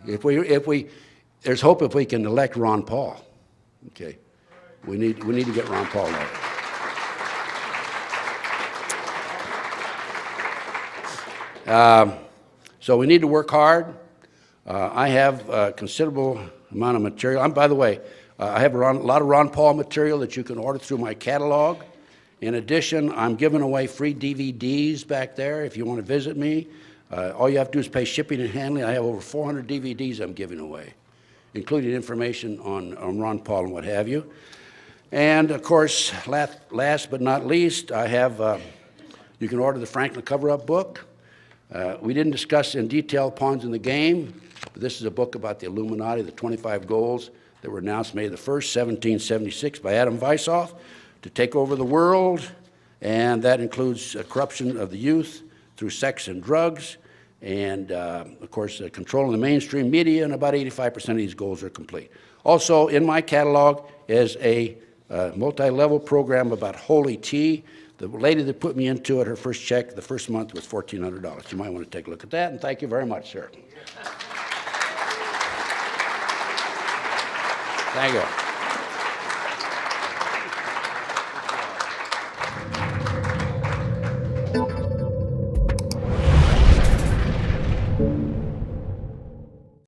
There's hope if we can elect Ron Paul. Okay, we need to get Ron Paul elected. So we need to work hard. I have a considerable amount of material. By the way, I have a lot of Ron Paul material that you can order through my catalog. In addition, I'm giving away free DVDs back there if you want to visit me. All you have to do is pay shipping and handling. I have over 400 DVDs I'm giving away, including information on Ron Paul and what have you. And of course, last but not least, I have, you can order the Franklin cover-up book. We didn't discuss in detail pawns in the game, but this is a book about the Illuminati, the 25 goals that were announced May the 1st, 1776 by Adam Weishaupt to take over the world, and that includes corruption of the youth through sex and drugs, and of course, controlling the mainstream media, and about 85% of these goals are complete. Also, in my catalog is a multi-level program about holy tea. The lady that put me into it, her first check, the first month was $1,400. You might want to take a look at that, and thank you very much, sir. Thank you.